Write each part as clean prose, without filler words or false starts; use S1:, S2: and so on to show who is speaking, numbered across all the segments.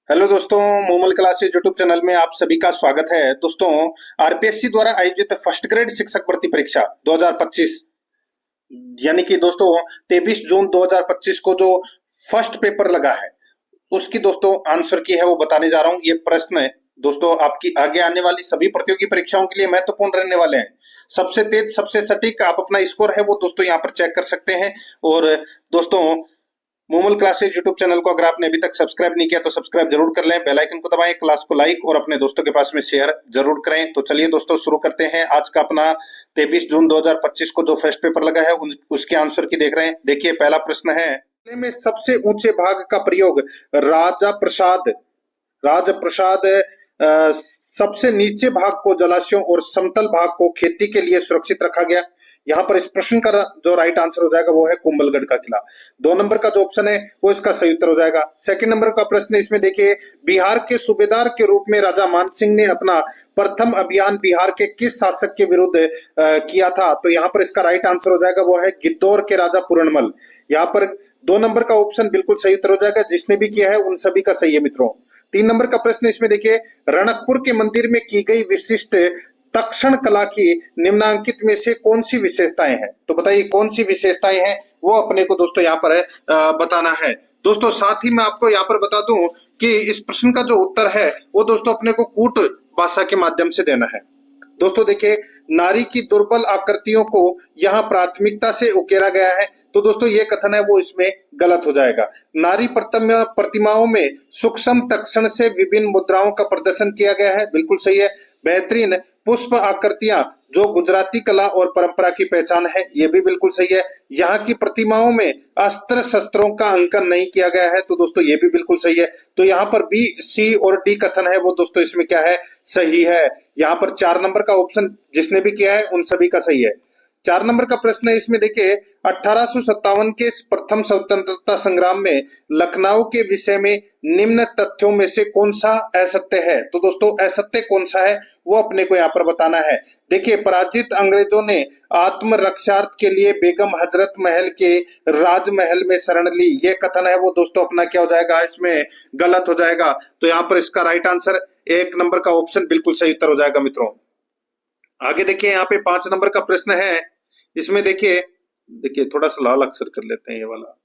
S1: Hello दोस्तों, Momal classes YouTube channel में आप सभी का स्वागत है। दोस्तों, आरपीएससी द्वारा आयोजित फर्स्ट ग्रेड शिक्षक भर्ती परीक्षा 2025 यानी कि दोस्तों 23 जून 2025 को जो फर्स्ट पेपर लगा है उसकी दोस्तों आंसर की है वो बताने जा रहा हूँ। ये प्रश्न है दोस्तों आपकी आगे आने वाली सभी प्रतियोगी परीक्षाओं के लिए महत्वपूर्ण रहने वाले हैं। सबसे तेज सबसे सटीक आप अपना स्कोर है वो दोस्तों यहाँ पर चेक कर सकते हैं। और दोस्तों, मोमल क्लासेज यूट्यूब चैनल को अगर आपने अभी तक सब्सक्राइब नहीं किया तो सब्सक्राइब जरूर कर लें, बेल आइकन को दबाएं, क्लास को लाइक और अपने दोस्तों के पास में शेयर जरूर करें। तो चलिए दोस्तों शुरू करते हैं आज का अपना 23 जून 2025 को जो फर्स्ट पेपर लगा है उसके आंसर की देख रहे हैं। देखिए पहला प्रश्न है, में सबसे ऊंचे भाग का प्रयोग राजा प्रसाद सबसे नीचे भाग को जलाशयों और समतल भाग को खेती के लिए सुरक्षित रखा गया। यहाँ पर इस प्रश्न का जो राइट आंसर हो जाएगा वो है कुंभलगढ़ का किला। 2 नंबर का जो ऑप्शन है वो इसका सही उत्तर हो जाएगा। सेकंड नंबर का प्रश्न इसमें देखिए, बिहार के सूबेदार के रूप में राजा मानसिंह ने अपना प्रथम अभियान बिहार के किस शासक के विरुद्ध किया था? तो यहाँ पर इसका राइट आंसर हो जाएगा वो है गिद्धौर के राजा पूरनमल। यहाँ पर 2 नंबर का ऑप्शन बिल्कुल सही उत्तर हो जाएगा, जिसने भी किया है उन सभी का सही है मित्रों। 3 नंबर का प्रश्न इसमें देखिए, रणकपुर के मंदिर में की गई विशिष्ट तक्षण कला की निम्नांकित में से कौन सी विशेषताएं हैं? तो बताइए कौन सी विशेषताएं हैं वो अपने को दोस्तों यहाँ पर बताना है। दोस्तों साथ ही मैं आपको यहाँ पर बता दूं कि इस प्रश्न का जो उत्तर है वो दोस्तों अपने को कूट भाषा के माध्यम से देना है। दोस्तों देखिए, नारी की दुर्बल आकृतियों को यहाँ प्राथमिकता से उकेरा गया है, तो दोस्तों ये कथन है वो इसमें गलत हो जाएगा। नारी प्रतिमाओं में सूक्ष्म तक्षण से विभिन्न मुद्राओं का प्रदर्शन किया गया है, बिल्कुल सही है। बेहतरीन पुष्प आकृतियां जो गुजराती कला और परंपरा की पहचान है, ये भी बिल्कुल सही है। यहाँ की प्रतिमाओं में अस्त्र शस्त्रों का अंकन नहीं किया गया है, तो दोस्तों ये भी बिल्कुल सही है। तो यहाँ पर बी, सी और डी कथन है वो दोस्तों इसमें क्या है, सही है। यहाँ पर 4 नंबर का ऑप्शन जिसने भी किया है उन सभी का सही है। 4 नंबर का प्रश्न है इसमें देखिए, 1857 के प्रथम स्वतंत्रता संग्राम में लखनऊ के विषय में निम्न तथ्यों में से कौन सा असत्य है? तो दोस्तों असत्य कौन सा है वो अपने को यहाँ पर बताना है। देखिए, पराजित अंग्रेजों ने आत्मरक्षार्थ के लिए बेगम हजरत महल के राजमहल में शरण ली, ये कथन है वो दोस्तों अपना क्या हो जाएगा, इसमें गलत हो जाएगा। तो यहाँ पर इसका राइट आंसर 1 नंबर का ऑप्शन बिल्कुल सही उत्तर हो जाएगा मित्रों। आगे देखिए, यहाँ पे 5 नंबर का प्रश्न है, इसमें देखिए थोड़ा सा लाल अक्षर कर लेते हैं ये वाला।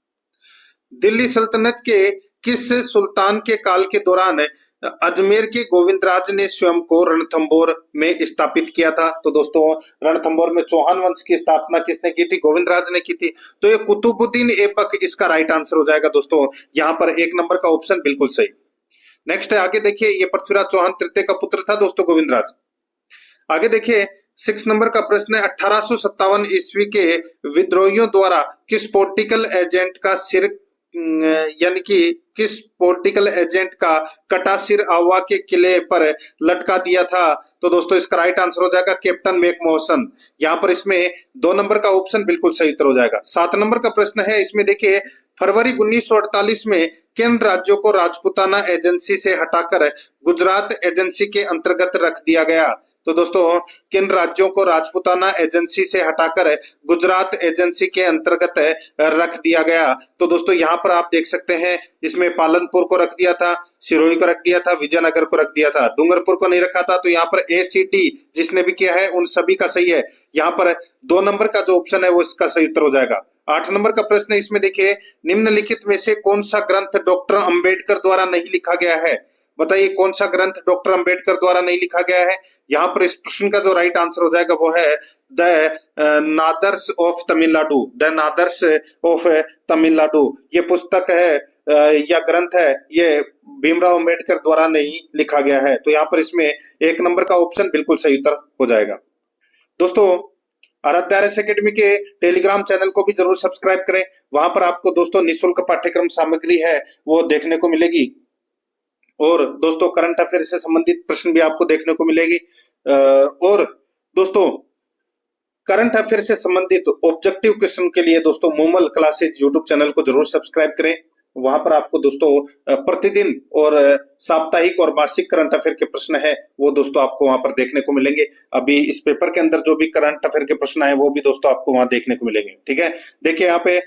S1: दिल्ली सल्तनत के किस सुल्तान के काल के दौरान अजमेर के गोविंदराज ने स्वयं को रणथंभौर में स्थापित किया था? तो दोस्तों रणथंभौर में चौहान वंश की स्थापना किसने की थी? गोविंदराज ने की थी। तो ये कुतुबुद्दीन ऐबक इसका राइट आंसर हो जाएगा दोस्तों। यहाँ पर 1 नंबर का ऑप्शन बिल्कुल सही। नेक्स्ट है, आगे देखिए, ये पृथ्वीराज चौहान तृतीय का पुत्र था दोस्तों गोविंदराज। आगे देखिए, 6 नंबर का प्रश्न है, 1857 ईस्वी के विद्रोहियों द्वारा किस पॉलिटिकल एजेंट का सिर यानी कि किस पॉलिटिकल एजेंट का कटा सिर आवा के किले पर लटका दिया था? तो दोस्तों इसका राइट आंसर हो जाएगा कैप्टन मैकमोहसन। यहाँ पर इसमें 2 नंबर का ऑप्शन बिल्कुल सही उत्तर हो जाएगा। 7 नंबर का प्रश्न है, इसमें देखिए, फरवरी 1948 में किन राज्यों को राजपूताना एजेंसी से हटाकर गुजरात एजेंसी के अंतर्गत रख दिया गया? तो दोस्तों किन राज्यों को राजपूताना एजेंसी से हटाकर गुजरात एजेंसी के अंतर्गत रख दिया गया? तो दोस्तों यहाँ पर आप देख सकते हैं, इसमें पालनपुर को रख दिया था, सिरोही को रख दिया था, विजयनगर को रख दिया था, डूंगरपुर को नहीं रखा था। तो यहाँ पर ए सी डी जिसने भी किया है उन सभी का सही है। यहाँ पर 2 नंबर का जो ऑप्शन है वो इसका सही उत्तर हो जाएगा। 8 नंबर का प्रश्न है, इसमें देखिए, निम्नलिखित में से कौन सा ग्रंथ डॉक्टर अंबेडकर द्वारा नहीं लिखा गया है? बताइए कौन सा ग्रंथ डॉक्टर अंबेडकर द्वारा नहीं लिखा गया है? यहाँ पर इस प्रश्न का जो राइट आंसर हो जाएगा वो है the Nadars of Tamil Nadu. The Nadars of Tamil Nadu ये पुस्तक है या ग्रंथ है, ये भीमराव अंबेडकर द्वारा नहीं लिखा गया है। तो यहाँ पर इसमें 1 नंबर का ऑप्शन बिल्कुल सही उत्तर हो जाएगा। दोस्तों आराध्य आरएस एकेडमी के टेलीग्राम चैनल को भी जरूर सब्सक्राइब करें, वहां पर आपको दोस्तों निःशुल्क पाठ्यक्रम सामग्री है वो देखने को मिलेगी और दोस्तों करंट अफेयर से संबंधित प्रश्न भी आपको देखने को मिलेगी। और दोस्तों करंट अफेयर से संबंधित ऑब्जेक्टिव क्वेश्चन के लिए दोस्तों मोमल क्लासेज यूट्यूब चैनल को जरूर सब्सक्राइब करें। वहां पर आपको दोस्तों प्रतिदिन और साप्ताहिक और मासिक करंट अफेयर के प्रश्न है वो दोस्तों आपको वहां पर देखने को मिलेंगे। अभी इस पेपर के अंदर जो भी करंट अफेयर के प्रश्न आए वो भी दोस्तों आपको वहां देखने को मिलेंगे। ठीक है, देखिए यहाँ पे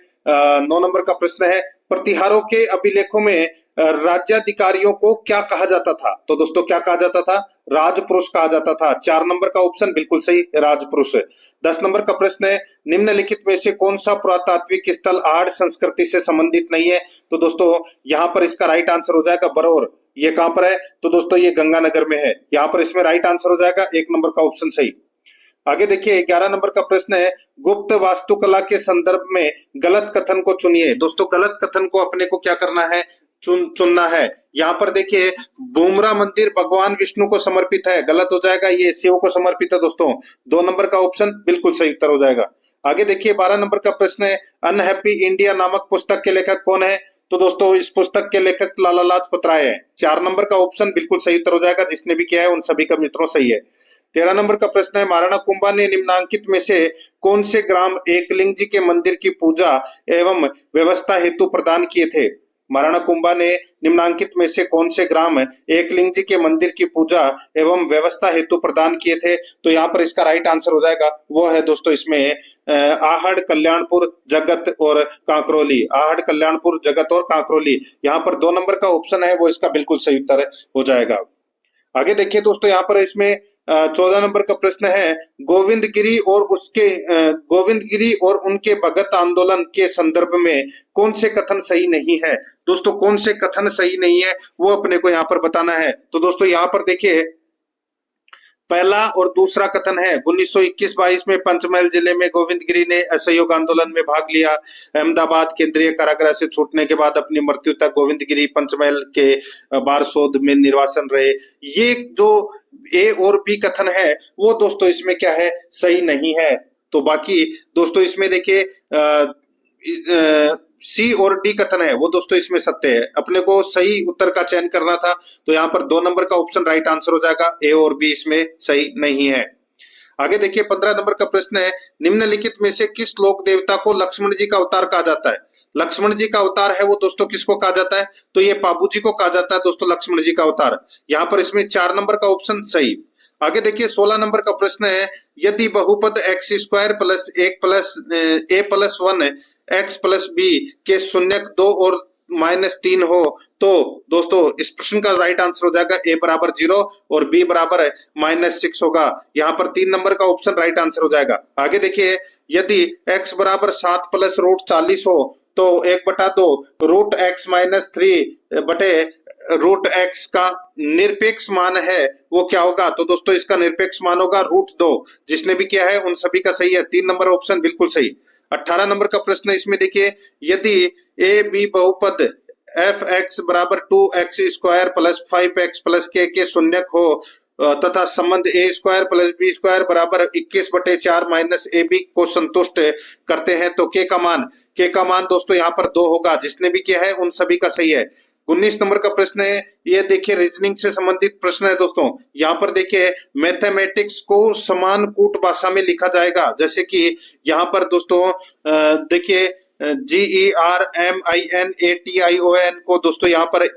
S1: 9 नंबर का प्रश्न है, प्रतिहारों के अभिलेखों में राज्याधिकारियों को क्या कहा जाता था? तो दोस्तों क्या कहा जाता था? राजपुरुष कहा जाता था। 4 नंबर का ऑप्शन बिल्कुल सही, राजपुरुष। 10 नंबर का प्रश्न है, निम्नलिखित में से कौन सा पुरातात्विक स्थल आहड़ संस्कृति से संबंधित नहीं है? तो दोस्तों यहाँ पर इसका राइट आंसर हो जाएगा बरौर। ये कहां पर है? तो दोस्तों ये गंगानगर में है। यहाँ पर इसमें राइट आंसर हो जाएगा 1 नंबर का ऑप्शन सही। आगे देखिए 11 नंबर का प्रश्न है, गुप्त वास्तुकला के संदर्भ में गलत कथन को चुनिए। दोस्तों गलत कथन को अपने को क्या करना है? चुनना है। यहाँ पर देखिए बुमरा मंदिर भगवान विष्णु को समर्पित है, गलत हो जाएगा, ये शिव को समर्पित है दोस्तों। 2 नंबर का ऑप्शन बिल्कुल सही उत्तर हो जाएगा। आगे देखिए 12 नंबर का प्रश्न है, अनहैप्पी इंडिया नामक पुस्तक के लेखक कौन है? तो दोस्तों इस पुस्तक के लेखक लाला लाजपत राय है। 4 नंबर का ऑप्शन बिल्कुल सही उत्तर हो जाएगा, जिसने भी किया है उन सभी का मित्रों सही है। 13 नंबर का प्रश्न है, महाराणा कुंभा ने निम्नांकित में से कौन से ग्राम एकलिंग जी के मंदिर की पूजा एवं व्यवस्था हेतु प्रदान किए थे? महाराणा कुंभा ने निम्नांकित में से कौन से ग्राम एकलिंग जी के मंदिर की पूजा एवं व्यवस्था हेतु प्रदान किए थे? तो यहाँ पर इसका राइट आंसर हो जाएगा, वो है दोस्तों इसमें आहड़, कल्याणपुर, जगत और कांकरोली। आहड़, कल्याणपुर, जगत और कांकरोली। यहाँ पर 2 नंबर का ऑप्शन है वो इसका बिल्कुल सही उत्तर हो जाएगा। आगे देखिए दोस्तों यहाँ पर इसमें 14 नंबर का प्रश्न है, गोविंदगिरी और उनके भगत आंदोलन के संदर्भ में कौन से कथन सही नहीं है? दोस्तों कौन से कथन सही नहीं है वो अपने को यहाँ पर बताना है। तो दोस्तों यहाँ पर देखिए पहला और दूसरा कथन है, 1921-22 में पंचमहल जिले में गोविंदगिरी ने असहयोग आंदोलन में भाग लिया। अहमदाबाद केंद्रीय कारागृह से छूटने के बाद अपनी मृत्यु तक गोविंदगिरी पंचमहल के बारसोद में निर्वासन रहे। ये जो ए और बी कथन है वो दोस्तों इसमें क्या है? सही नहीं है। तो बाकी दोस्तों इसमें देखिए सी और डी कथन है वो दोस्तों इसमें सत्य है। अपने को सही उत्तर का चयन करना था, तो यहाँ पर 2 नंबर का ऑप्शन राइट आंसर हो जाएगा, ए और बी इसमें सही नहीं है। आगे देखिए 15 नंबर का प्रश्न है, निम्नलिखित में से किस लोक देवता को लक्ष्मण जी का अवतार कहा जाता है? लक्ष्मण जी का अवतार है वो दोस्तों किसको कहा जाता है? तो ये पाबू जी को कहा जाता है दोस्तों, लक्ष्मण जी का अवतार। यहाँ पर इसमें 4 नंबर का ऑप्शन सही। आगे देखिए 16 नंबर का प्रश्न है, यदि बहुपद एक्स स्क्वायर प्लस एक प्लस ए प्लस 1 एक्स प्लस बी के शून्यक 2 और -3 हो तो दोस्तों इस प्रश्न का राइट आंसर हो जाएगा ए बराबर 0 और बी बराबर -6 होगा। यहाँ पर 3 नंबर का ऑप्शन राइट आंसर हो जाएगा। आगे देखिए यदि x बराबर 7 प्लस रूट 40 हो तो 1/2 रूट एक्स -3 बटे रूट एक्स का निरपेक्ष मान है वो क्या होगा? तो दोस्तों इसका निरपेक्ष मान होगा √2। जिसने भी किया है उन सभी का सही है, 3 नंबर ऑप्शन बिल्कुल सही। 18 नंबर का प्रश्न इसमें देखिए, यदि ए बी बहुपद एफ एक्स बराबर 2x square plus 5x plus के शून्यक हो तथा संबंध ए स्क्वायर प्लस बी स्क्वायर बराबर 21/4 माइनस ए बी को संतुष्ट करते हैं तो के का मान दोस्तों यहाँ पर 2 होगा। जिसने भी किया है उन सभी का सही है। 19 नंबर का प्रश्न है, ये देखिए रीजनिंग से संबंधित प्रश्न है दोस्तों। यहाँ पर देखिए मैथमेटिक्स को समान कूट भाषा में लिखा जाएगा, जैसे कि यहाँ पर दोस्तों देखिए GERMINATION को दोस्तों यहाँ पर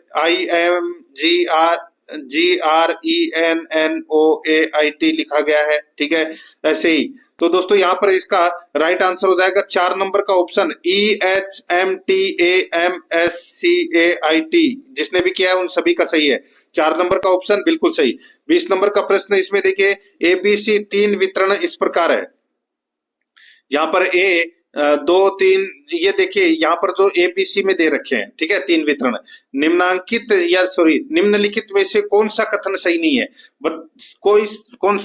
S1: GRENNOAIT लिखा गया है, ठीक है। ऐसे ही तो दोस्तों यहाँ पर इसका राइट आंसर हो जाएगा 4 नंबर का ऑप्शन EHMTAMSCAIT। जिसने भी किया है उन सभी का सही है, 4 नंबर का ऑप्शन बिल्कुल सही। 20 नंबर का प्रश्न इसमें देखिए ABC 3 वितरण इस प्रकार है। यहाँ पर A 2 3 ये देखिए यहाँ पर जो ABC में दे रखे हैं, ठीक है, 3 वितरण। निम्नलिखित में से कौन सा कथन सही नहीं है? कौन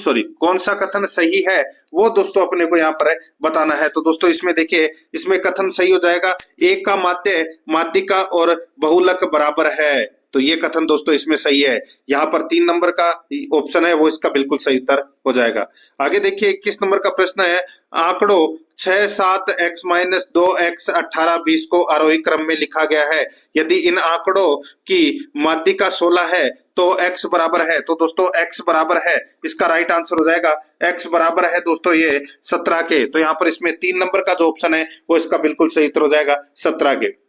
S1: सा कथन सही है वो दोस्तों अपने को यहाँ पर बताना है। तो दोस्तों इसमें देखिए इसमें कथन सही हो जाएगा, एक का माध्य माध्यिका और बहुलक बराबर है। तो ये कथन दोस्तों इसमें सही है। यहाँ पर 3 नंबर का ऑप्शन है वो इसका बिल्कुल सही उत्तर हो जाएगा। आगे देखिए 21 नंबर का प्रश्न है, आंकड़ों 6 7 x - 2 x 18 20 को आरोही क्रम में लिखा गया है। यदि इन आंकड़ों की माध्यिका 16 है तो x बराबर है। तो दोस्तों x बराबर है, इसका राइट आंसर हो जाएगा x बराबर है दोस्तों ये 17 के। तो यहाँ पर इसमें 3 नंबर का जो ऑप्शन है वो इसका बिल्कुल सही उत्तर हो जाएगा 17 के।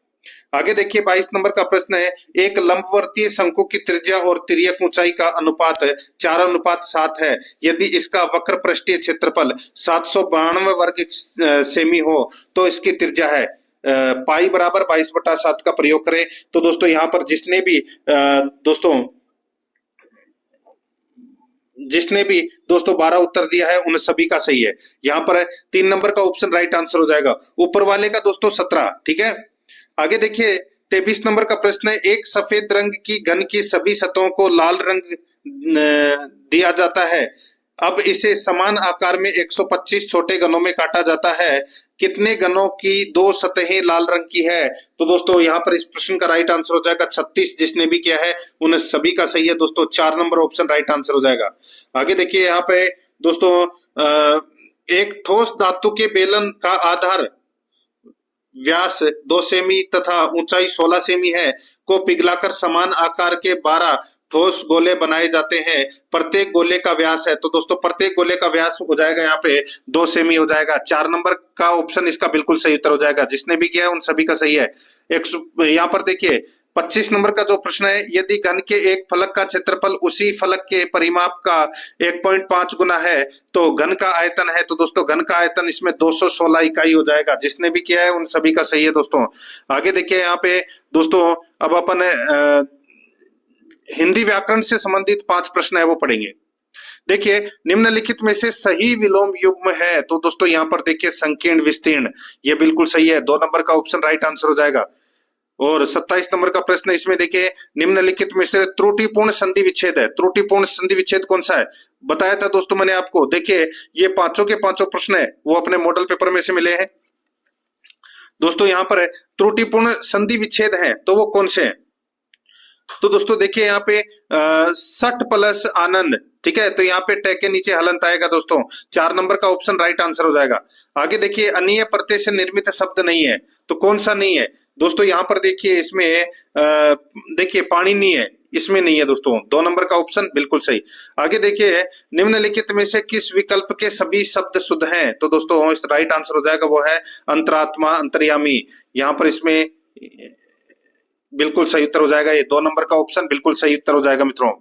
S1: आगे देखिए 22 नंबर का प्रश्न है, एक लंबवर्तीय शंकु की त्रिज्या और तिर्यक ऊंचाई का अनुपात 4:7 है। यदि इसका वक्र पृष्ठीय क्षेत्रफल 792 वर्ग सेमी हो तो इसकी त्रिज्या है। पाई बराबर 22/7 का प्रयोग करें। तो दोस्तों यहाँ पर जिसने भी दोस्तों 12 उत्तर दिया है उन सभी का सही है। यहाँ पर 3 नंबर का ऑप्शन राइट आंसर हो जाएगा। ऊपर वाले का दोस्तों 17। ठीक है, आगे देखिए 23 नंबर का प्रश्न है, एक सफेद रंग की घन की सभी सतहों को लाल रंग दिया जाता है। अब इसे समान आकार में 125 छोटे घनों में काटा जाता है। कितने घनों की 2 सतहें लाल रंग की है? तो दोस्तों यहाँ पर इस प्रश्न का राइट आंसर हो जाएगा 36। जिसने भी किया है उन सभी का सही है दोस्तों। 4 नंबर ऑप्शन राइट आंसर हो जाएगा। आगे देखिए यहाँ पे दोस्तों एक ठोस धातु के बेलन का आधार व्यास 2 सेमी तथा ऊंचाई 16 सेमी है को पिघलाकर समान आकार के 12 ठोस गोले बनाए जाते हैं। प्रत्येक गोले का व्यास है, तो दोस्तों प्रत्येक गोले का व्यास हो जाएगा यहाँ पे 2 सेमी हो जाएगा। 4 नंबर का ऑप्शन इसका बिल्कुल सही उत्तर हो जाएगा। जिसने भी किया है उन सभी का सही है। यहाँ पर देखिए 25 नंबर का जो प्रश्न है, यदि घन के एक फलक का क्षेत्रफल उसी फलक के परिमाप का 1.5 गुना है तो घन का आयतन है। तो दोस्तों घन का आयतन इसमें 216 इकाई हो जाएगा। जिसने भी किया है उन सभी का सही है दोस्तों। आगे देखिए यहाँ पे दोस्तों अब अपन हिंदी व्याकरण से संबंधित 5 प्रश्न है वो पढ़ेंगे। देखिए निम्नलिखित में से सही विलोम युग्म है। तो दोस्तों यहाँ पर देखिए संकीर्ण विस्तीर्ण, ये बिल्कुल सही है। 2 नंबर का ऑप्शन राइट आंसर हो जाएगा। और 27 नंबर का प्रश्न इसमें देखिए निम्नलिखित में से त्रुटिपूर्ण संधि विच्छेद है। त्रुटिपूर्ण संधि विच्छेद कौन सा है बताया था दोस्तों मैंने आपको। देखिए ये पांचों के पांचों प्रश्न है वो अपने मॉडल पेपर में से मिले हैं दोस्तों। यहाँ पर त्रुटिपूर्ण संधि विच्छेद है तो वो कौन से हैं? तो दोस्तों देखिए यहाँ पे सट प्लस आनंद, ठीक है, तो यहाँ पे टे के नीचे हलंत आएगा दोस्तों। 4 नंबर का ऑप्शन राइट आंसर हो जाएगा। आगे देखिए अनीय प्रत्यय से निर्मित शब्द नहीं है, तो कौन सा नहीं है दोस्तों? यहाँ पर देखिए इसमें देखिए पाणिनि है, इसमें नहीं है दोस्तों। 2 नंबर का ऑप्शन बिल्कुल सही। आगे देखिए निम्नलिखित में से किस विकल्प के सभी शब्द शुद्ध हैं? तो दोस्तों इस राइट आंसर हो जाएगा वो है अंतरात्मा अंतर्यामी। यहाँ पर इसमें बिल्कुल सही उत्तर हो जाएगा। ये 2 नंबर का ऑप्शन बिल्कुल सही उत्तर हो जाएगा मित्रों।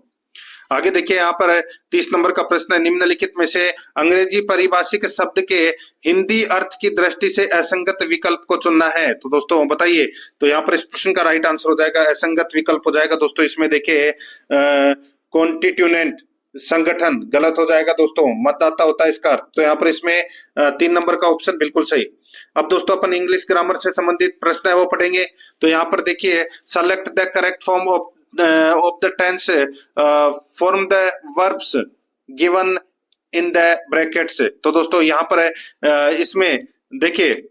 S1: आगे देखिए यहाँ पर 30 नंबर का प्रश्न है, निम्नलिखित में से अंग्रेजी पारिभाषिक शब्द के हिंदी अर्थ की दृष्टि से असंगत विकल्प को चुनना है। तो दोस्तों बताइए। तो यहाँ पर इस प्रश्न का राइट आंसर हो जाएगा असंगत विकल्प हो जाएगा दोस्तों। इसमें देखिए कॉन्स्टिट्यूएंट संगठन गलत हो जाएगा दोस्तों। मतदाता होता है इसका अर्थ। तो यहाँ पर इसमें 3 नंबर का ऑप्शन बिल्कुल सही। अब दोस्तों अपन इंग्लिश ग्रामर से संबंधित प्रश्न है वो पढ़ेंगे। तो यहाँ पर देखिए select the correct form of the tense form the verbs given in the brackets. तो दोस्तों यहाँ पर इसमें देखिए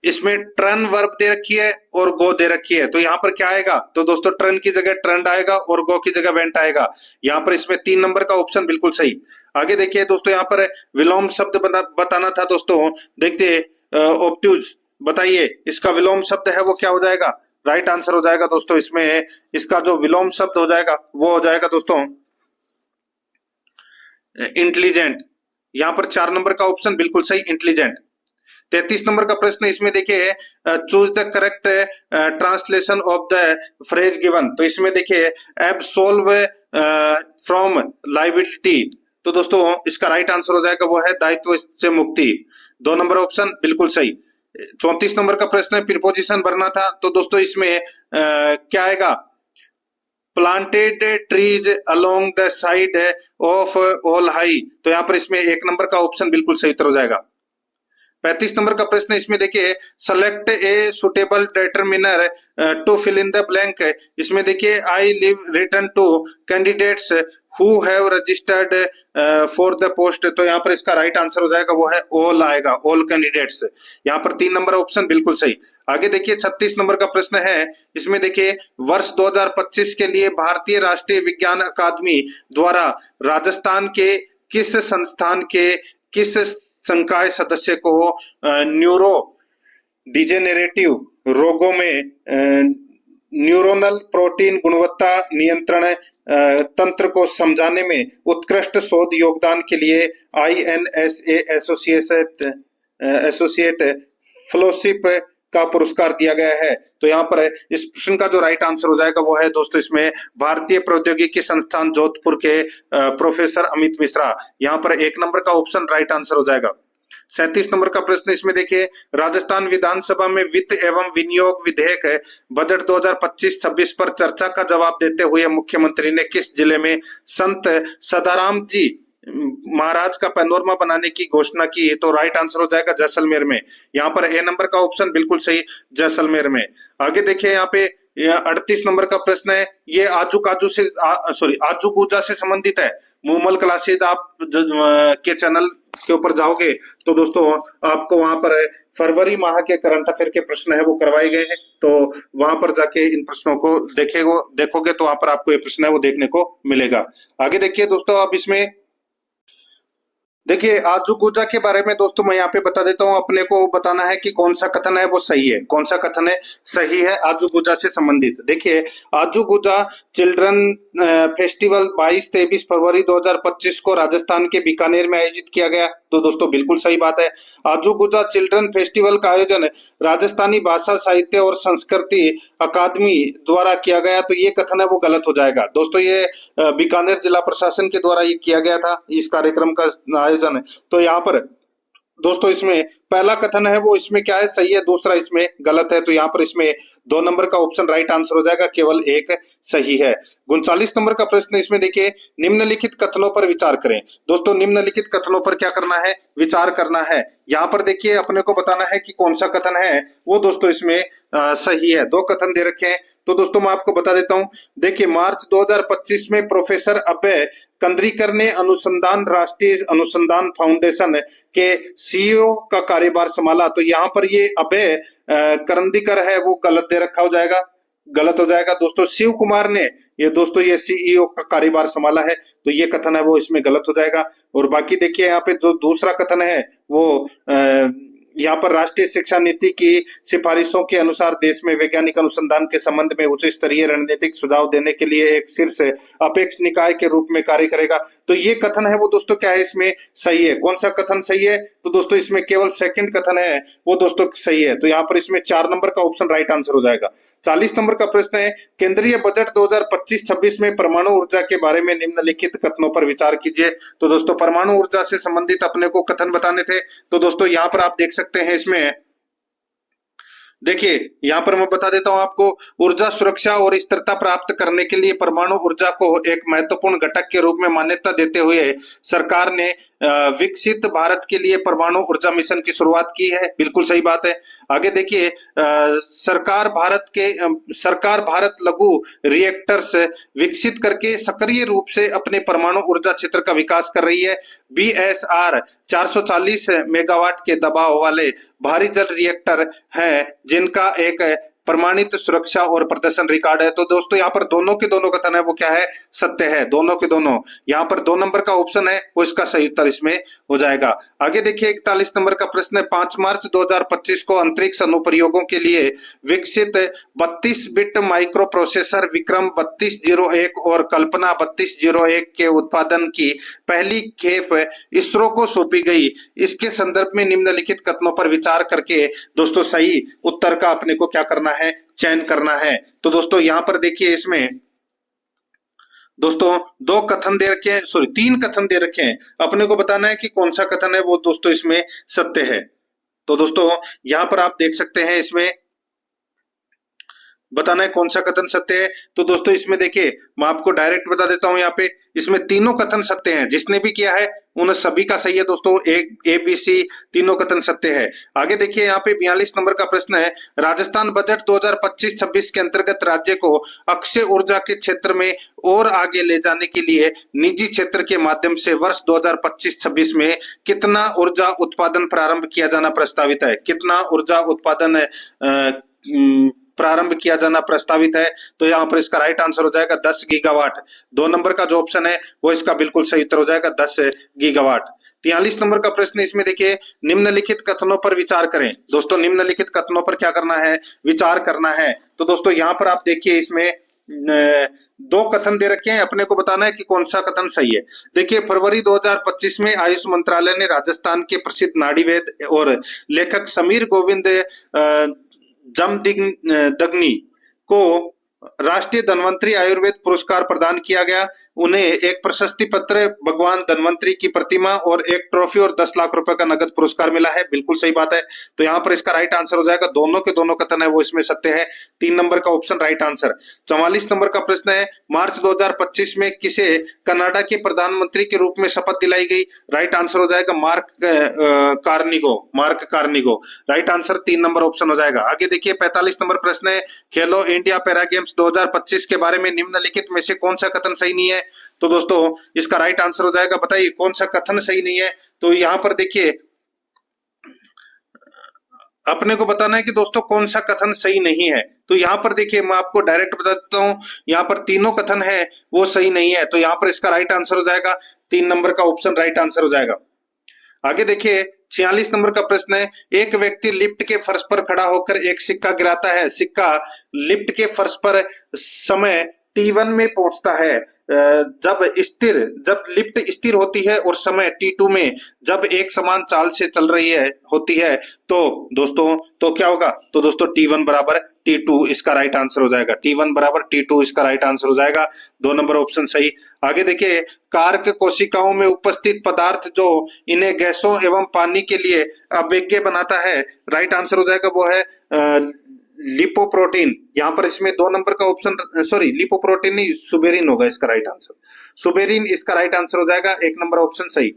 S1: इसमें ट्रन वर्ब दे रखी है और गो दे रखी है। तो यहाँ पर क्या आएगा? तो दोस्तों ट्रन की जगह ट्रेंड आएगा और गो की जगह वेंट आएगा। यहाँ पर इसमें 3 नंबर का ऑप्शन बिल्कुल सही। आगे देखिए दोस्तों यहाँ पर विलोम शब्द बताना था दोस्तों। देखते ऑब्ट्यूज, बताइए इसका विलोम शब्द है वो क्या हो जाएगा? राइट आंसर हो जाएगा दोस्तों। इसमें इसका जो विलोम शब्द हो जाएगा वो हो जाएगा दोस्तों इंटेलिजेंट। यहाँ पर 4 नंबर का ऑप्शन बिल्कुल सही इंटेलिजेंट। 33 नंबर का प्रश्न इसमें देखिए choose the correct translation of the phrase given. तो इसमें देखिए एब्सोल्व फ्रॉम लायबिलिटी। तो दोस्तों इसका राइट आंसर हो जाएगा वो है दायित्व से मुक्ति। 2 नंबर ऑप्शन बिल्कुल सही। 34 नंबर का प्रश्न है प्रीपोजिशन भरना था। तो दोस्तों इसमें क्या आएगा? Planted trees along the side of all high. तो यहाँ पर इसमें 1 नंबर का ऑप्शन बिल्कुल सही उत्तर हो जाएगा। 35 नंबर का प्रश्न इसमें देखिए select a suitable determiner to fill in the blank. इसमें देखिए I live return to candidates who have registered for the post. तो यहाँ पर इसका राइट आंसर हो जाएगा वो है ऑल आएगा, ऑल कैंडिडेट्स। यहाँ पर 3 नंबर ऑप्शन बिल्कुल सही। आगे देखिए 36 नंबर का प्रश्न है। इसमें देखिए वर्ष 2025 के लिए भारतीय राष्ट्रीय विज्ञान अकादमी द्वारा राजस्थान के किस संस्थान के किस संकाय सदस्य को न्यूरो डिजेनेरेटिव रोगों में न्यूरोनल प्रोटीन गुणवत्ता नियंत्रण तंत्र को समझाने में उत्कृष्ट शोध योगदान के लिए INSA एसोसिएट फेलोशिप का पुरस्कार दिया गया है। तो यहाँ पर इस प्रश्न का जो राइट आंसर हो जाएगा वो है दोस्तों इसमें भारतीय प्रौद्योगिकी संस्थान जोधपुर के प्रोफेसर अमित मिश्रा। यहाँ पर 1 नंबर का ऑप्शन राइट आंसर हो जाएगा। 37 नंबर का प्रश्न इसमें देखिए, राजस्थान विधानसभा में वित्त एवं विनियोग विधेयक बजट 2025-26 पर चर्चा का जवाब देते हुए मुख्यमंत्री ने किस जिले में संत सदाराम जी महाराज का पैनोरमा बनाने की घोषणा की? तो राइट आंसर हो जाएगा जैसलमेर में। यहाँ पर ए नंबर का ऑप्शन बिल्कुल सही, जैसलमेर में। आगे देखिए यहाँ पे 38 नंबर का प्रश्न है, ये आजू काजू से आजू गुजा से संबंधित है। मूमल क्लासेज आप के चैनल के ऊपर जाओगे तो दोस्तों आपको वहां पर फरवरी माह के करंट अफेयर के प्रश्न है वो करवाए गए हैं, तो वहां पर जाके इन प्रश्नों को देखोगे तो वहां पर आपको ये प्रश्न है वो देखने को मिलेगा। आगे देखिए दोस्तों, आप इसमें देखिए आजू गुजा के बारे में दोस्तों मैं यहाँ पे बता देता हूँ। अपने को बताना है कि कौन सा कथन है वो सही है, कौन सा कथन है सही है आजू गुजा से संबंधित। देखिए आजू गुजा चिल्ड्रन फेस्टिवल 22-23 फरवरी 2025 को राजस्थान के बीकानेर में आयोजित किया गया, तो दोस्तों बिल्कुल सही बात है। आजू गुजा चिल्ड्रन फेस्टिवल का आयोजन राजस्थानी भाषा साहित्य और संस्कृति अकादमी द्वारा किया गया, तो ये कथन है वो गलत हो जाएगा। दोस्तों ये बीकानेर जिला प्रशासन के द्वारा ये किया गया था इस कार्यक्रम का आयोजन, तो यहाँ पर दोस्तों इसमें पहला कथन है वो इसमें क्या है सही है, दूसरा इसमें गलत है, तो यहाँ पर इसमें 2 नंबर का ऑप्शन राइट आंसर हो जाएगा, केवल एक सही है। 39 नंबर का प्रश्न इसमें देखिए, निम्नलिखित कथनों पर विचार करें। दोस्तों निम्नलिखित कथनों पर क्या करना है, विचार करना है। यहाँ पर देखिए अपने को बताना है कि कौन सा कथन है वो दोस्तों इसमें सही है। 2 कथन दे रखे हैं, तो दोस्तों मैं आपको बता देता हूं। देखिए मार्च 2025 में प्रोफेसर अभय कंद्रीकर ने अनुसंधान राष्ट्रीय अनुसंधान फाउंडेशन के सीईओ का कार्यभार संभाला, तो यहाँ पर ये अभय करंदीकर है वो गलत दे रखा हो जाएगा, गलत हो जाएगा दोस्तों। शिव कुमार ने ये दोस्तों ये सीईओ का कार्यभार संभाला है, तो ये कथन है वो इसमें गलत हो जाएगा। और बाकी देखिए यहाँ पे जो दूसरा कथन है वो यहाँ पर राष्ट्रीय शिक्षा नीति की सिफारिशों के अनुसार देश में वैज्ञानिक अनुसंधान के संबंध में उच्च स्तरीय रणनीतिक सुझाव देने के लिए एक शीर्ष अपेक्ष निकाय के रूप में कार्य करेगा, तो ये कथन है वो दोस्तों क्या है इसमें सही है। कौन सा कथन सही है, तो दोस्तों इसमें केवल सेकंड कथन है वो दोस्तों सही है, तो यहाँ पर इसमें 4 नंबर का ऑप्शन राइट आंसर हो जाएगा। 40 नंबर का प्रश्न है, केंद्रीय बजट 2025-26 में परमाणु ऊर्जा के बारे में निम्नलिखित कथनों पर विचार कीजिए। तो दोस्तों परमाणु ऊर्जा से संबंधित अपने को कथन बताने थे, तो दोस्तों यहाँ पर आप देख सकते हैं इसमें देखिए यहाँ पर मैं बता देता हूं आपको, ऊर्जा सुरक्षा और स्थिरता प्राप्त करने के लिए परमाणु ऊर्जा को एक महत्वपूर्ण घटक के रूप में मान्यता देते हुए सरकार ने विकसित भारत के लिए परमाणु ऊर्जा मिशन की शुरुआत की है, बिल्कुल सही बात है। आगे देखिए सरकार भारत लघु रिएक्टर्स विकसित करके सक्रिय रूप से अपने परमाणु ऊर्जा क्षेत्र का विकास कर रही है। BSR 440 मेगावाट के दबाव वाले भारी जल रिएक्टर हैं जिनका एक प्रमाणित सुरक्षा और प्रदर्शन रिकॉर्ड है, तो दोस्तों यहाँ पर दोनों के दोनों कथन है वो क्या है सत्य है, दोनों के दोनों। यहाँ पर 2 नंबर का ऑप्शन है वो इसका सही उत्तर इसमें हो जाएगा। आगे देखिए 41 नंबर का प्रश्न है, 5 मार्च 2025 को अंतरिक्ष अनुप्रयोगों के लिए विकसित 32 बिट माइक्रो प्रोसेसर विक्रम 3201 और कल्पना 3201 के उत्पादन की पहली खेप इसरो को सौंपी गई। इसके संदर्भ में निम्नलिखित कथनों पर विचार करके दोस्तों सही उत्तर का अपने को क्या करना है, चयन करना है। तो दोस्तों यहाँ पर देखिए इसमें दोस्तों 2 कथन दे रखे हैं, 3 कथन दे रखे हैं, अपने को बताना है कि कौन सा कथन है वो दोस्तों इसमें सत्य है। तो दोस्तों यहाँ पर आप देख सकते हैं इसमें बताना है कौन सा कथन सत्य है। तो दोस्तों इसमें देखिए मैं आपको डायरेक्ट बता देता हूं, यहाँ पे इसमें तीनों कथन सत्य हैं, जिसने भी किया है उन सभी का सही है दोस्तों, ABC तीनों कथन सत्य है। आगे देखिए यहाँ पे 42 नंबर का प्रश्न है, राजस्थान बजट 2025-26 के अंतर्गत राज्य को अक्षय ऊर्जा के क्षेत्र में और आगे ले जाने के लिए निजी क्षेत्र के माध्यम से वर्ष 2025-26 में कितना ऊर्जा उत्पादन प्रारंभ किया जाना प्रस्तावित है, कितना ऊर्जा उत्पादन प्रारंभ किया जाना प्रस्तावित है। तो यहाँ पर इसका राइट आंसर हो जाएगा 10 गीगावाट। 2 नंबर का जो ऑप्शन है वो इसका बिल्कुल सही उत्तर हो जाएगा 10 गीगावाट। 43 नंबर का प्रश्न इसमें देखिए, निम्नलिखित कथनों पर विचार करें। दोस्तों निम्नलिखित कथनों पर क्या करना है, विचार करना है। तो दोस्तों यहाँ पर आप देखिए इसमें 2 कथन दे रखे हैं, अपने को बताना है कि कौन सा कथन सही है। देखिए फरवरी 2025 में आयुष मंत्रालय ने राजस्थान के प्रसिद्ध नाड़ीवेद और लेखक समीर गोविंद जमदग्नि को राष्ट्रीय धन्वंतरी आयुर्वेद पुरस्कार प्रदान किया गया। उन्हें एक प्रशस्ति पत्र, भगवान धन्वंतरी की प्रतिमा और एक ट्रॉफी और 10 लाख रुपए का नगद पुरस्कार मिला है। बिल्कुल सही बात है। तो यहाँ पर इसका राइट आंसर हो जाएगा, दोनों के दोनों कथन है वो इसमें सत्य है। 3 नंबर का ऑप्शन राइट आंसर। 44 नंबर का प्रश्न है, मार्च 2025 में किसे कनाडा के प्रधानमंत्री के रूप में शपथ दिलाई गई? राइट आंसर हो जाएगा मार्क कार्निगो। राइट आंसर 3 नंबर ऑप्शन हो जाएगा। आगे देखिए 45 नंबर प्रश्न है, खेलो इंडिया पैरा गेम्स 2025 के बारे में निम्नलिखित में से कौन सा कथन सही नहीं है? तो दोस्तों इसका राइट आंसर हो जाएगा, बताइए कौन सा कथन सही नहीं है? तो यहां पर देखिए अपने को बताना है कि दोस्तों कौन सा कथन सही नहीं है। तो यहाँ पर देखिए मैं आपको डायरेक्ट बता देता हूँ, यहाँ पर तीनों कथन है वो सही नहीं है। तो यहाँ पर इसका राइट आंसर हो जाएगा 3 नंबर का ऑप्शन राइट आंसर हो जाएगा। आगे देखिए 46 नंबर का प्रश्न है, एक व्यक्ति लिफ्ट के फर्श पर खड़ा होकर एक सिक्का गिराता है। सिक्का लिफ्ट के फर्श पर समय T1 में पहुंचता है जब लिफ्ट स्थिर होती है और समय T2 में जब एक समान चाल से चल रही है होती है। तो दोस्तों तो क्या होगा? तो दोस्तों T1 बराबर T2 इसका राइट आंसर हो जाएगा। T1 बराबर T2 इसका राइट आंसर हो जाएगा। 2 नंबर ऑप्शन सही। आगे देखिए कार्क कोशिकाओं में उपस्थित पदार्थ जो इन्हें गैसों एवं पानी के लिए अभिज्ञ बनाता है, राइट आंसर हो जाएगा वो है लिपोप्रोटीन। यहाँ पर इसमें 2 नंबर का ऑप्शन सॉरी लिपोप्रोटीन नहीं, सुबेरिन होगा इसका राइट आंसर। सुबेरिन इसका राइट आंसर हो जाएगा, 1 नंबर ऑप्शन सही।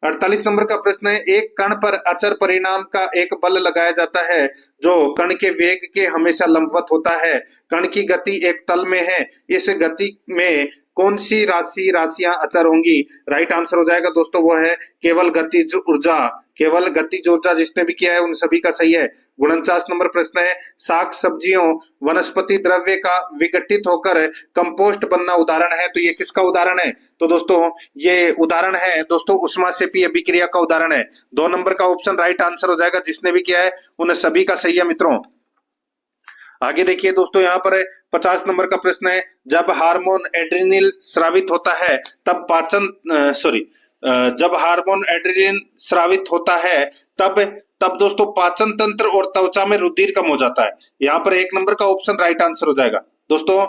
S1: 48 नंबर का प्रश्न है, एक कण पर अचर परिणाम का एक बल लगाया जाता है जो कण के वेग के हमेशा लंबवत होता है। कण की गति एक तल में है, इस गति में कौन सी राशियां अचर होंगी? राइट आंसर हो जाएगा दोस्तों वो है केवल गतिज ऊर्जा। केवल गतिज ऊर्जा जिसने भी किया है उन सभी का सही है। 49 नंबर प्रश्न है, शाक सब्जियों वनस्पति द्रव्य का विघटित होकर कंपोस्ट बनना उदाहरण है। तो ये किसका उदाहरण है? तो दोस्तों ये उदाहरण है दोस्तों उष्माक्षेपीय अभिक्रिया का उदाहरण है। 2 नंबर का ऑप्शन राइट आंसर हो जाएगा, जिसने भी किया है उन सभी का सही है मित्रों। आगे देखिए दोस्तों यहाँ पर 50 नंबर का प्रश्न है, जब हार्मोन एड्रेनल स्रावित होता है तब जब हार्मोन एड्रेनलिन स्रावित होता है तब दोस्तों पाचन तंत्र और त्वचा में रुधिर कम हो जाता है। यहाँ पर 1 नंबर का ऑप्शन राइट आंसर हो जाएगा। दोस्तों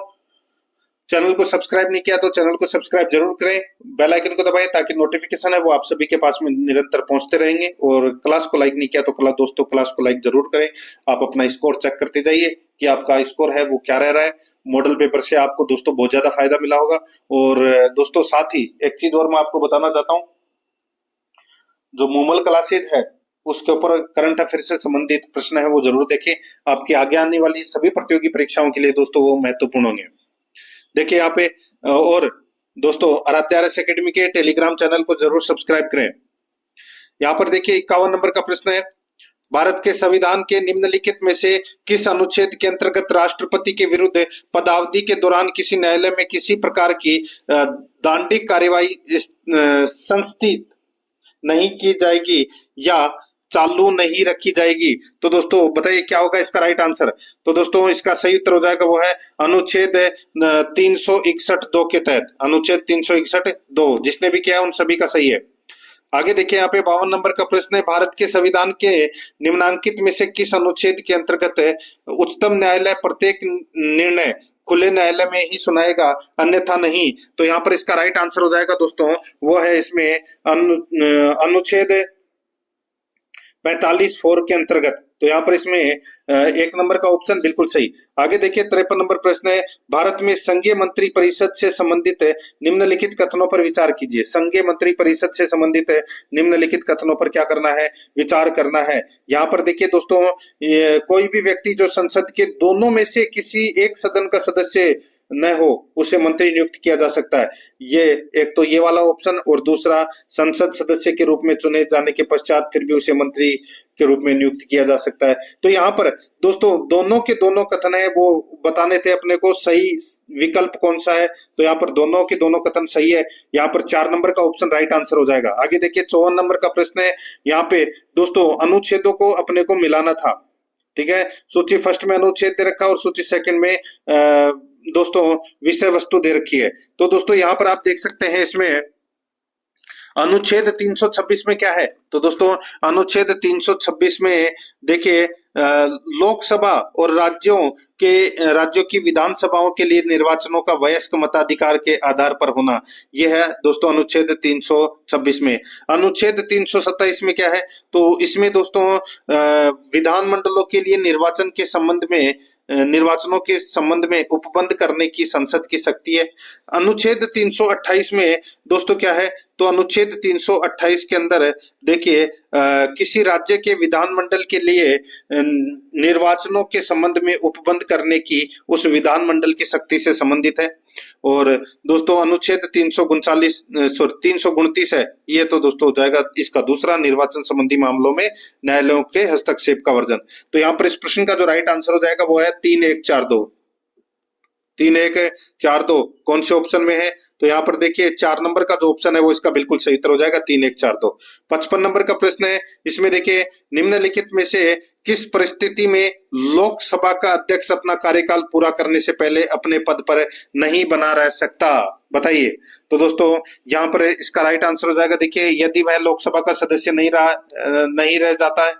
S1: चैनल को सब्सक्राइब नहीं किया तो चैनल को सब्सक्राइब जरूर करें, बेल आइकन को दबाएं ताकि नोटिफिकेशन है वो आप सभी के पास में निरंतर पहुंचते रहेंगे। और क्लास को लाइक नहीं किया तो दोस्तों क्लास को लाइक जरूर करें। आप अपना स्कोर चेक करते जाइए कि आपका स्कोर है वो क्या रह रहा है। मॉडल पेपर से आपको दोस्तों बहुत ज्यादा फायदा मिला होगा। और दोस्तों साथ ही एक चीज और मैं आपको बताना चाहता हूँ, जो मूमल क्लासेज है उसके ऊपर करंट अफेयर से संबंधित प्रश्न है वो जरूर देखें। आपकी आगे आने वाली सभी प्रतियोगी परीक्षाओं के लिए दोस्तों वो महत्वपूर्ण होंगे। देखिए यहाँ पे और दोस्तों आराध्य आरएस एकेडमी के टेलीग्राम चैनल को जरूर सब्सक्राइब करें। यहाँ पर देखिए 51 नंबर का प्रश्न है, भारत के संविधान के निम्नलिखित में से किस अनुच्छेद के अंतर्गत राष्ट्रपति के विरुद्ध पदावधि के दौरान किसी न्यायालय में किसी प्रकार की दंडिक कार्यवाही संस्थित नहीं की जाएगी या चालू नहीं रखी जाएगी? तो दोस्तों बताइए क्या होगा इसका राइट आंसर? तो दोस्तों इसका सही उत्तर हो जाएगा वो है अनुच्छेद 361(2) के तहत। अनुच्छेद 361(2) जिसने भी किया है उन सभी का सही है। आगे देखिए यहाँ पे 52 नंबर का प्रश्न है, भारत के संविधान के निम्नांकित में से किस अनुच्छेद के अंतर्गत उच्चतम न्यायालय प्रत्येक निर्णय खुले न्यायालय में ही सुनाएगा अन्यथा नहीं? तो यहाँ पर इसका राइट आंसर हो जाएगा दोस्तों वो है इसमें अनुच्छेद 45(4) के अंतर्गत। तो यहाँ पर इसमें 1 नंबर का ऑप्शन बिल्कुल सही। आगे देखिए 53 नंबर प्रश्न है, भारत में संघीय मंत्री परिषद से संबंधित निम्नलिखित कथनों पर विचार कीजिए। संघीय मंत्री परिषद से संबंधित निम्नलिखित कथनों पर क्या करना है? विचार करना है। यहाँ पर देखिए दोस्तों कोई भी व्यक्ति जो संसद के दोनों में से किसी एक सदन का सदस्य न हो उसे मंत्री नियुक्त किया जा सकता है। ये एक तो ये वाला ऑप्शन, और दूसरा संसद सदस्य के रूप में चुने जाने के पश्चात फिर भी उसे मंत्री के रूप में नियुक्त किया जा सकता है। तो यहाँ पर दोस्तों दोनों के दोनों कथन है वो बताने थे अपने को सही विकल्प कौन सा है। तो यहाँ पर दोनों के दोनों कथन सही है। यहाँ पर 4 नंबर का ऑप्शन राइट आंसर हो जाएगा। आगे देखिए 54 नंबर का प्रश्न है, यहाँ पे दोस्तों अनुच्छेदों को अपने को मिलाना था। ठीक है, सूची फर्स्ट में अनुच्छेद दे रखा और सूची सेकंड में दोस्तों विषय वस्तु दे रखी है। तो दोस्तों यहाँ पर आप देख सकते हैं इसमें अनुच्छेद 326 में क्या है? तो दोस्तों अनुच्छेद 326 में देखिए लोकसभा और राज्यों की विधानसभाओं के लिए निर्वाचनों का वयस्क मताधिकार के आधार पर होना, यह है दोस्तों अनुच्छेद 326 में। अनुच्छेद 327 में क्या है? तो इसमें दोस्तों विधानमंडलों के लिए निर्वाचनों के संबंध में उपबंध करने की संसद की शक्ति है। अनुच्छेद 328 में दोस्तों क्या है? तो अनुच्छेद 328 के अंदर देखिए किसी राज्य के विधानमंडल के लिए निर्वाचनों के संबंध में उपबंध करने की उस विधानमंडल की शक्ति से संबंधित है। और दोस्तों अनुच्छेद 329 है, ये तो दोस्तों हो जाएगा इसका दूसरा निर्वाचन संबंधी मामलों में न्यायालयों के हस्तक्षेप का वर्जन। तो यहाँ पर इस प्रश्न का जो राइट आंसर हो जाएगा वो है 3142। 3142 कौन से ऑप्शन में है? तो यहाँ पर देखिए 4 नंबर का जो ऑप्शन है वो इसका बिल्कुल सही उत्तर हो जाएगा 3142। 55 नंबर का प्रश्न है, इसमें देखिए निम्नलिखित में से किस परिस्थिति में लोकसभा का अध्यक्ष अपना कार्यकाल पूरा करने से पहले अपने पद पर नहीं बना रह सकता, बताइए। तो दोस्तों यहाँ पर इसका राइट आंसर हो जाएगा देखिए यदि वह लोकसभा का सदस्य नहीं रह जाता है,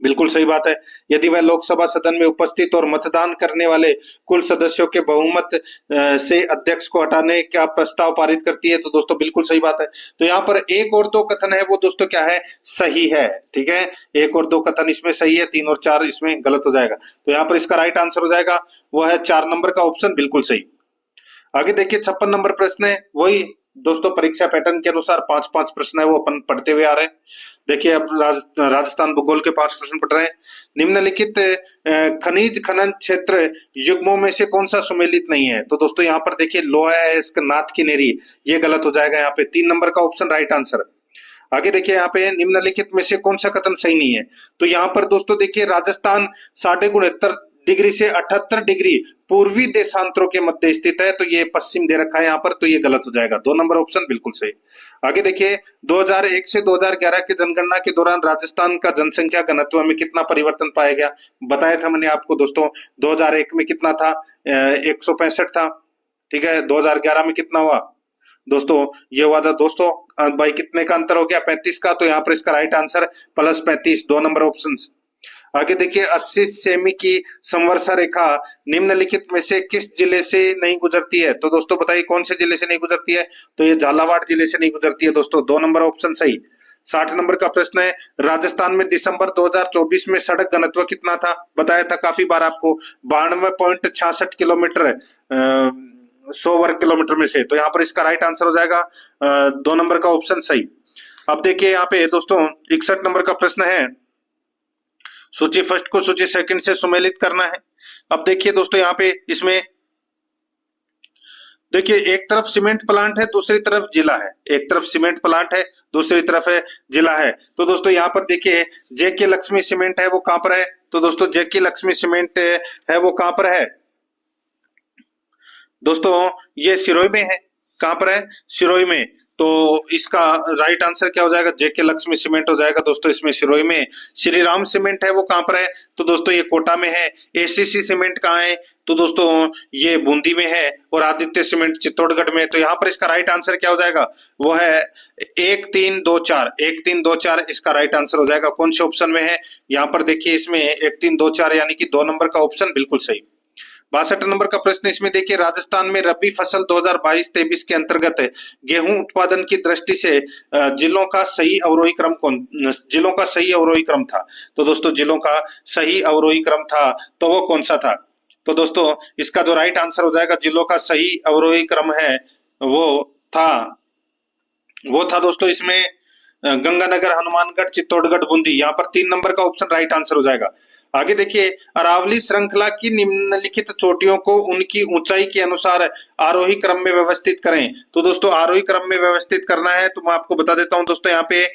S1: बिल्कुल सही बात है। यदि वह लोकसभा सदन में उपस्थित और मतदान करने वाले कुल सदस्यों के बहुमत से अध्यक्ष को हटाने का प्रस्ताव पारित करती है, तो दोस्तों बिल्कुल सही बात है। तो यहाँ पर 1 और 2 कथन है वो दोस्तों क्या है? सही है, ठीक है। 1 और 2 कथन इसमें सही है, 3 और 4 इसमें गलत हो जाएगा। तो यहाँ पर इसका राइट आंसर हो जाएगा वो है 4 नंबर का ऑप्शन बिल्कुल सही। आगे देखिए 56 नंबर प्रश्न है, वही दोस्तों परीक्षा पैटर्न के अनुसार 5-5 प्रश्न है वो अपन पढ़ते हुए आ रहे हैं। देखिए अब राजस्थान भूगोल के 5 प्रश्न पढ़ रहे हैं। निम्नलिखित खनिज खनन क्षेत्र युग्मों में से कौन सा सुमेलित नहीं है? तो दोस्तों यहाँ पर देखिए लोहा है, इसका नाथ की नेरी, ये गलत हो जाएगा यहाँ पे। 3 नंबर का ऑप्शन राइट आंसर। आगे देखिए यहाँ पे निम्नलिखित में से कौन सा कथन सही नहीं है? तो यहाँ पर दोस्तों देखिए राजस्थान 69.5 डिग्री से 78 डिग्री पूर्वी देशांतरों के मध्य स्थित है, तो ये पश्चिम दे रखा है यहाँ पर, तो ये गलत हो जाएगा। 2 नंबर ऑप्शन बिल्कुल सही। आगे देखिए 2001 से 2011 की जनगणना के दौरान राजस्थान का जनसंख्या घनत्व में कितना परिवर्तन पाया गया? बताया था मैंने आपको दोस्तों 2001 में कितना था? 165 था, ठीक है। 2011 में कितना हुआ दोस्तों? ये हुआ था दोस्तों भाई कितने का अंतर हो गया? 35 का। तो यहाँ पर इसका राइट आंसर +35, 2 नंबर ऑप्शन। आगे देखिए 80 सेमी की संवर्षा रेखा निम्नलिखित में से किस जिले से नहीं गुजरती है? तो दोस्तों बताइए कौन से जिले से नहीं गुजरती है? तो ये झालावाड़ जिले से नहीं गुजरती है दोस्तों, 2 नंबर ऑप्शन सही। 60 नंबर का प्रश्न है, राजस्थान में दिसंबर 2024 में सड़क घनत्व कितना था? बताया था काफी बार आपको, 92.66 किलोमीटर 100 वर्ग किलोमीटर में से। तो यहाँ पर इसका राइट आंसर हो जाएगा 2 नंबर का ऑप्शन सही। अब देखिए यहाँ पे दोस्तों 61 नंबर का प्रश्न है, सूची फर्स्ट को सूची सेकंड से सुमेलित करना है। अब देखिए दोस्तों यहाँ पे इसमें देखिए एक तरफ सीमेंट प्लांट है, दूसरी तरफ जिला है। एक तरफ सीमेंट प्लांट है, दूसरी तरफ है जिला है। तो दोस्तों यहाँ पर देखिए जेके लक्ष्मी सीमेंट है वो कहां पर है? तो दोस्तों जेके लक्ष्मी सीमेंट है वो कहां पर है दोस्तों? ये सिरोही में है। कहां पर है? सिरोही में। तो इसका राइट आंसर क्या हो जाएगा? जेके लक्ष्मी सीमेंट हो जाएगा दोस्तों इसमें सिरोही में। श्री राम सीमेंट है वो कहां पर है? तो दोस्तों ये कोटा में है। एसीसी सीमेंट कहां है? तो दोस्तों ये बूंदी में है। और आदित्य सीमेंट चित्तौड़गढ़ में। तो यहाँ पर इसका राइट आंसर क्या हो जाएगा? वो है 1324। 1324 इसका राइट आंसर हो जाएगा। कौन से ऑप्शन में है? यहाँ पर देखिए इसमें 1324 यानी कि 2 नंबर का ऑप्शन बिल्कुल सही। 62 नंबर का प्रश्न इसमें देखिए राजस्थान में रबी फसल 2022-23 के अंतर्गत गेहूं उत्पादन की दृष्टि से जिलों का सही अवरोही क्रम था? तो दोस्तों जिलों का सही अवरोही क्रम था तो वो कौन सा था? तो दोस्तों इसका जो राइट आंसर हो जाएगा जिलों का सही अवरोही क्रम है वो था दोस्तों इसमें गंगानगर, हनुमानगढ़, चित्तौड़गढ़, बूंदी। यहाँ पर 3 नंबर का ऑप्शन राइट आंसर हो जाएगा। आगे देखिए अरावली श्रृंखला की निम्नलिखित चोटियों को उनकी ऊंचाई के अनुसार आरोही क्रम में व्यवस्थित करें। तो दोस्तों आरोही क्रम में व्यवस्थित करना है तो मैं आपको बता देता हूं दोस्तों, यहाँ पे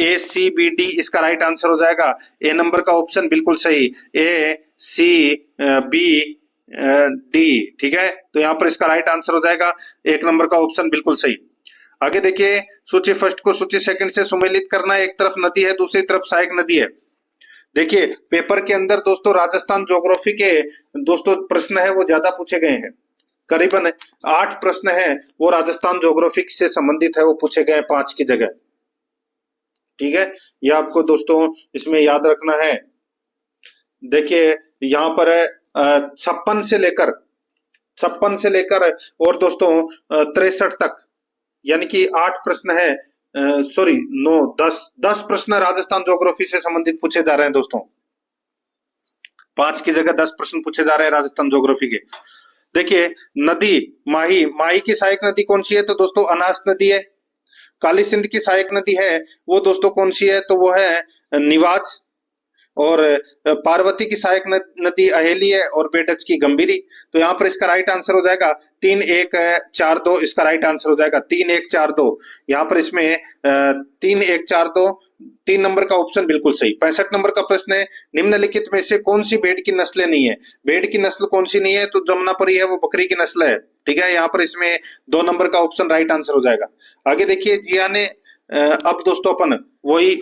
S1: ACBD इसका राइट आंसर हो जाएगा। ए नंबर का ऑप्शन बिल्कुल सही, ACBD, ठीक है। तो यहाँ पर इसका राइट आंसर हो जाएगा 1 नंबर का ऑप्शन बिल्कुल सही। आगे देखिए सूची फर्स्ट को सूची सेकंड से सुमेलित करना है। एक तरफ नदी है, दूसरी तरफ सहायक नदी है। देखिए पेपर के अंदर दोस्तों राजस्थान ज्योग्राफी के दोस्तों प्रश्न है वो ज्यादा पूछे गए हैं। करीबन 8 प्रश्न है वो राजस्थान ज्योग्राफी से संबंधित है, वो पूछे गए 5 की जगह। ठीक है, ये आपको दोस्तों इसमें याद रखना है। देखिए यहाँ पर है 56 से लेकर और दोस्तों 63 तक, यानी कि 8 प्रश्न है, सॉरी 9 10 प्रश्न राजस्थान ज्योग्राफी से संबंधित पूछे जा रहे हैं दोस्तों। 5 की जगह 10 प्रश्न पूछे जा रहे हैं राजस्थान ज्योग्राफी के। देखिए नदी माही की सहायक नदी कौन सी है, तो दोस्तों अनास नदी है। काली सिंध की सहायक नदी है वो दोस्तों कौन सी है, तो वो है निवाज। और पार्वती की सहायक नदी अहेली है और बेटच की गंभीरी। तो यहाँ पर इसका राइट आंसर हो जाएगा 3 1 4 2, इसका राइट आंसर हो जाएगा 3 1 4 2। यहाँ पर इसमें 3 1 4 2, 3 नंबर का ऑप्शन बिल्कुल सही। 65 नंबर का प्रश्न है, निम्नलिखित में से कौन सी भेड़ की नस्लें नहीं है। भेड़ की नस्ल कौन सी नहीं है, तो जमुनापरी है, वो बकरी की नस्ल है। ठीक है, यहाँ पर इसमें 2 नंबर का ऑप्शन राइट आंसर हो जाएगा। आगे देखिए जिया ने अब दोस्तों अपन वही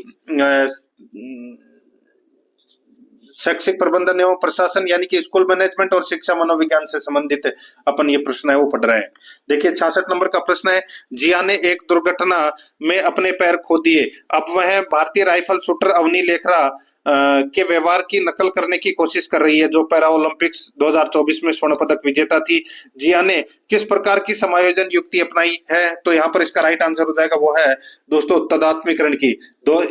S1: शैक्षिक प्रबंधन एवं प्रशासन यानी कि स्कूल मैनेजमेंट और शिक्षा मनोविज्ञान से संबंधित अपन ये प्रश्न है वो पढ़ रहे हैं। देखिए 66 नंबर का प्रश्न है, जिया ने एक दुर्घटना में अपने पैर खो दिए। अब वह भारतीय राइफल शूटर अवनी लेखरा के व्यवहार की नकल करने की कोशिश कर रही है, जो पैरा ओलंपिक्स 2024 में स्वर्ण पदक विजेता थी। जिया ने किस प्रकार की समायोजन युक्ति अपनाई है, तो यहाँ पर इसका राइट आंसर हो जाएगा वो है दोस्तों तादात्म्यकरण की।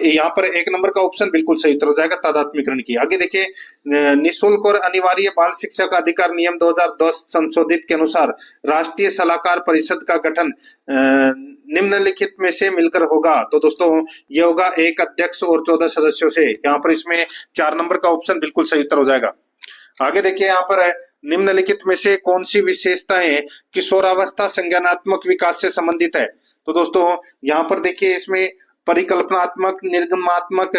S1: यहाँ पर 1 नंबर का ऑप्शन बिल्कुल सही उत्तर हो जाएगा तादात्म्यकरण की। आगे देखिए निःशुल्क और अनिवार्य बाल शिक्षा का अधिकार नियम 2010 संशोधित के अनुसार राष्ट्रीय सलाहकार परिषद का गठन निम्नलिखित में से मिलकर होगा। तो दोस्तों ये होगा एक अध्यक्ष और 14 सदस्यों से। यहाँ पर इसमें 4 नंबर का ऑप्शन बिल्कुल सही उत्तर हो जाएगा। आगे देखिए यहाँ पर है, निम्नलिखित में से कौन सी विशेषताएं किशोरावस्था संज्ञानात्मक विकास से संबंधित है। तो दोस्तों यहाँ पर देखिए इसमें परिकल्पनात्मक, निर्गमात्मक,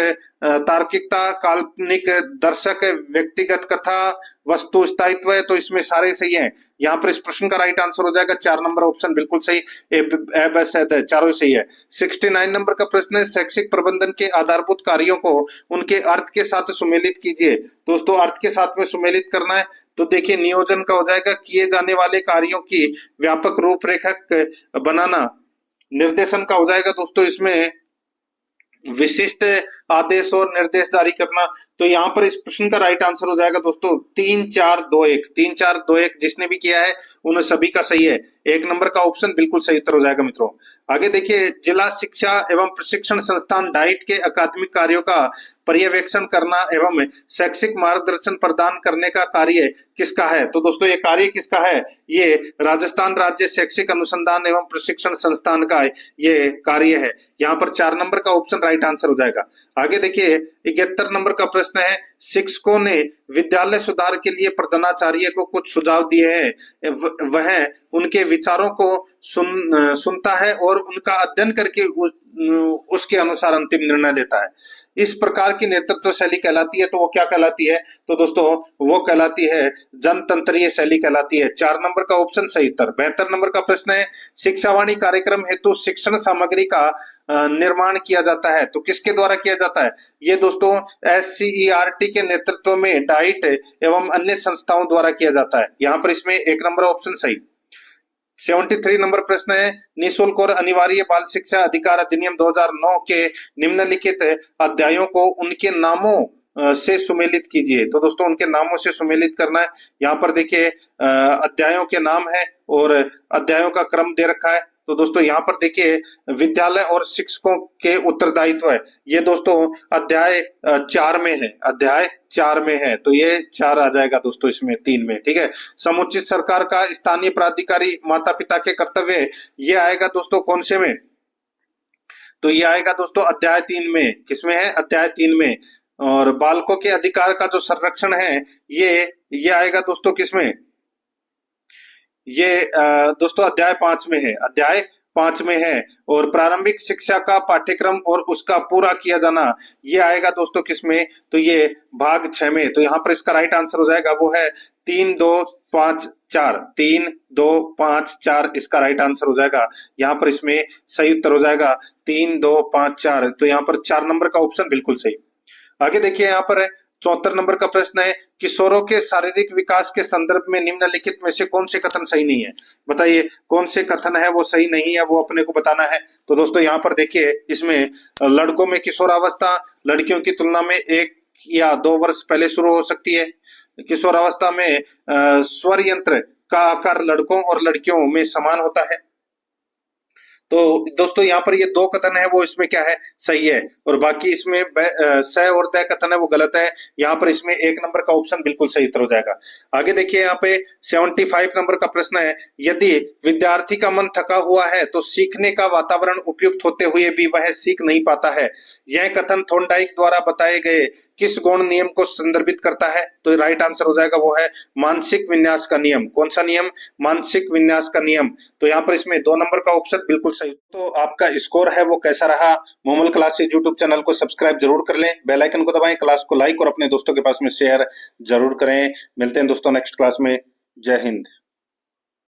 S1: तार्किकता, काल्पनिक, दर्शक, व्यक्तिगत कथा, वस्तु स्थायित्व है, तो इसमें सारे सही हैं। यहाँ पर इस प्रश्न का राइट आंसर हो जाएगा 4 नंबर ऑप्शन बिल्कुल सही, चारों सही है। 69 नंबर का प्रश्न है, शैक्षिक प्रबंधन के आधारभूत कार्यों को उनके अर्थ के साथ सुमेलित कीजिए। दोस्तों अर्थ के साथ में सुमेलित करना है तो देखिए नियोजन का हो जाएगा किए जाने वाले कार्यों की व्यापक रूपरेखा बनाना। निर्देशन का हो जाएगा दोस्तों इसमें विशिष्ट आदेश और निर्देश जारी करना। तो यहाँ पर इस प्रश्न का राइट आंसर हो जाएगा दोस्तों 3 4 2 1। 3 4 2 1 जिसने भी किया है उन सभी का सही है। 1 नंबर का ऑप्शन बिल्कुल सही उत्तर हो जाएगा मित्रों। आगे देखिए जिला शिक्षा एवं प्रशिक्षण संस्थान डाइट के अकादमिक कार्यों का पर्यवेक्षण करना एवं शैक्षिक मार्गदर्शन प्रदान करने का कार्य किसका है। तो दोस्तों ये कार्य किसका है, ये राजस्थान राज्य शैक्षिक अनुसंधान एवं प्रशिक्षण संस्थान का ये कार्य है। यहाँ पर 4 नंबर का ऑप्शन राइट आंसर हो जाएगा। आगे देखिए 71 नंबर का प्रश्न है, शिक्षकों ने विद्यालय सुधार के लिए प्रधानाचार्य को कुछ सुझाव दिए हैं, वह उनके विचारों को सुनता है और उनका अध्ययन करके उसके अनुसार अंतिम निर्णय लेता है। इस प्रकार की नेतृत्व शैली कहलाती है, तो वो क्या कहलाती है, तो दोस्तों वो कहलाती है जनतंत्रीय शैली कहलाती है। 4 नंबर का ऑप्शन सही उत्तर। 72 नंबर का प्रश्न है, शिक्षावाणी कार्यक्रम हेतु शिक्षण सामग्री का निर्माण किया जाता है, तो किसके द्वारा किया जाता है, ये दोस्तों SCERT के नेतृत्व में डाइट एवं अन्य संस्थाओं द्वारा किया जाता है। यहाँ पर इसमें 1 नंबर ऑप्शन सही। 73 नंबर प्रश्न है, निःशुल्क और अनिवार्य बाल शिक्षा अधिकार अधिनियम 2009 के निम्नलिखित अध्यायों को उनके नामों से सुमेलित कीजिए। तो दोस्तों उनके नामों से सुमेलित करना है। यहाँ पर देखिए अध्यायों के नाम है और अध्यायों का क्रम दे रखा है। तो दोस्तों यहाँ पर देखिए विद्यालय और शिक्षकों के उत्तरदायित्व है, ये दोस्तों अध्याय 4 में है, अध्याय 4 में है, तो ये 4 आ जाएगा दोस्तों इसमें 3 में। ठीक है, समुचित सरकार का स्थानीय प्राधिकारी माता पिता के कर्तव्य, ये आएगा दोस्तों कौन से में, तो ये आएगा दोस्तों अध्याय 3 में। किसमें है, अध्याय 3 में। और बालकों के अधिकार का जो संरक्षण है ये आएगा दोस्तों किसमें, ये दोस्तों अध्याय 5 में है, अध्याय 5 में है। और प्रारंभिक शिक्षा का पाठ्यक्रम और उसका पूरा किया जाना, ये आएगा दोस्तों किसमें, तो ये भाग 6 में। तो यहाँ पर इसका राइट आंसर हो जाएगा वो है 3 2 5 4। 3 2 5 4 इसका राइट आंसर हो जाएगा। यहाँ पर इसमें सही उत्तर हो जाएगा 3 2 5 4। तो यहाँ पर 4 नंबर का ऑप्शन बिल्कुल सही। आगे देखिए यहाँ पर 74 नंबर का प्रश्न है, किशोरों के शारीरिक विकास के संदर्भ में निम्नलिखित में से कौन से कथन सही नहीं है? बताइए कौन से कथन है वो सही नहीं है, वो अपने को बताना है। तो दोस्तों यहाँ पर देखिए, इसमें लड़कों में किशोरावस्था लड़कियों की तुलना में 1 या 2 वर्ष पहले शुरू हो सकती है। किशोरावस्था में स्वर यंत्र का आकार लड़कों और लड़कियों में समान होता है। तो दोस्तों यहाँ पर ये 2 कथन है वो इसमें क्या है, सही है, और बाकी इसमें स और द कथन है वो गलत है। यहाँ पर इसमें 1 नंबर का ऑप्शन बिल्कुल सही उत्तर हो जाएगा। आगे देखिए यहाँ पे 75 नंबर का प्रश्न है, यदि विद्यार्थी का मन थका हुआ है तो सीखने का वातावरण उपयुक्त होते हुए भी वह सीख नहीं पाता है। यह कथन थॉर्नडाइक द्वारा बताए गए किस गौण नियम को संदर्भित करता है? तो राइट आंसर हो जाएगा वो है मानसिक विन्यास का नियम। कौन सा नियम? मानसिक विन्यास का नियम। तो यहाँ पर इसमें 2 नंबर का ऑप्शन बिल्कुल सही। तो आपका स्कोर है वो कैसा रहा? मोमल क्लासेस यूट्यूब चैनल को सब्सक्राइब जरूर कर लें, बेल आइकन को दबाएं, क्लास को लाइक और अपने दोस्तों के पास में शेयर जरूर करें। मिलते हैं दोस्तों नेक्स्ट क्लास में। जय हिंद।